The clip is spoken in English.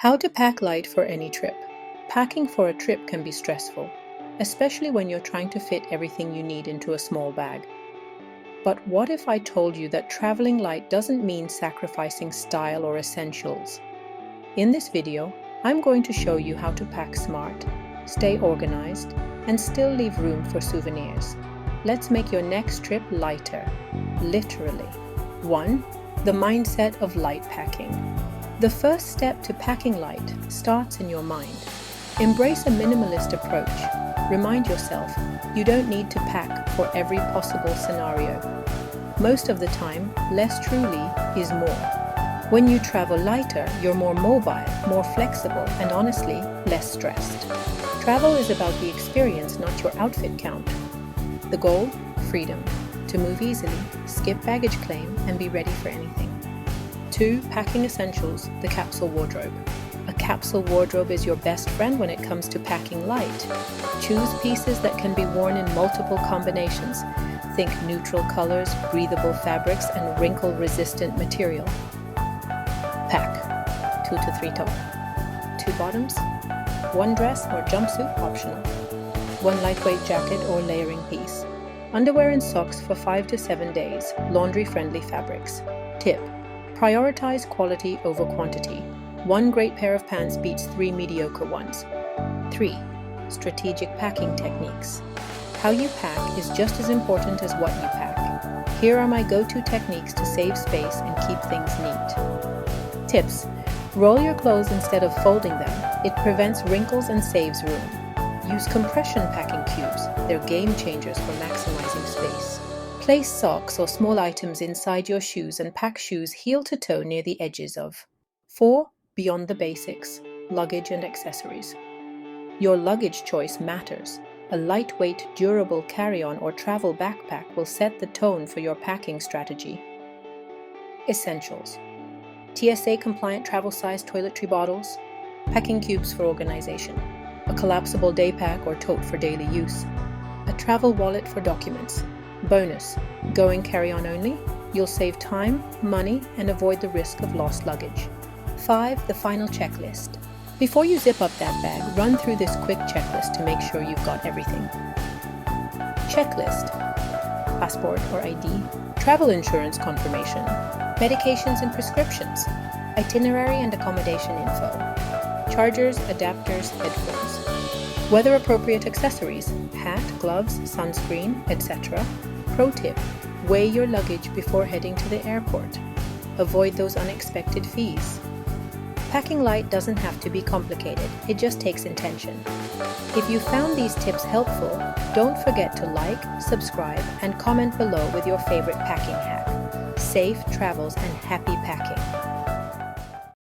How to pack light for any trip. Packing for a trip can be stressful, especially when you're trying to fit everything you need into a small bag. But what if I told you that traveling light doesn't mean sacrificing style or essentials? In this video, I'm going to show you how to pack smart, stay organized, and still leave room for souvenirs. Let's make your next trip lighter, literally. 1. The mindset of light packing. The first step to packing light starts in your mind. Embrace a minimalist approach. Remind yourself you don't need to pack for every possible scenario. Most of the time, less truly is more. When you travel lighter, you're more mobile, more flexible, and honestly, less stressed. Travel is about the experience, not your outfit count. The goal? Freedom. To move easily, skip baggage claim, and be ready for anything. 2. Packing essentials, the capsule wardrobe. A capsule wardrobe is your best friend when it comes to packing light. Choose pieces that can be worn in multiple combinations. Think neutral colors, breathable fabrics, and wrinkle-resistant material. Pack. 2 to 3 top. 2 bottoms. 1 dress or jumpsuit optional. 1 lightweight jacket or layering piece. Underwear and socks for 5 to 7 days. Laundry-friendly fabrics. Tip. Prioritize quality over quantity. 1 great pair of pants beats 3 mediocre ones. 3. Strategic packing techniques. How you pack is just as important as what you pack. Here are my go-to techniques to save space and keep things neat. Tips. Roll your clothes instead of folding them. It prevents wrinkles and saves room. Use compression packing cubes. They're game changers for maximizing space. Place socks or small items inside your shoes and pack shoes heel to toe near the edges of. 4. Beyond the basics, luggage and accessories. Your luggage choice matters. A lightweight, durable carry-on or travel backpack will set the tone for your packing strategy. Essentials. TSA-compliant travel-sized toiletry bottles, packing cubes for organization, a collapsible day pack or tote for daily use, a travel wallet for documents. Bonus, going carry-on only, you'll save time, money, and avoid the risk of lost luggage. 5. The final checklist. Before you zip up that bag, run through this quick checklist to make sure you've got everything. Checklist. Passport or ID, travel insurance confirmation, medications and prescriptions, itinerary and accommodation info, chargers, adapters, headphones, weather-appropriate accessories, hat, gloves, sunscreen, etc. Pro tip, weigh your luggage before heading to the airport. Avoid those unexpected fees. Packing light doesn't have to be complicated, it just takes intention. If you found these tips helpful, don't forget to like, subscribe, and comment below with your favorite packing hack. Safe travels and happy packing.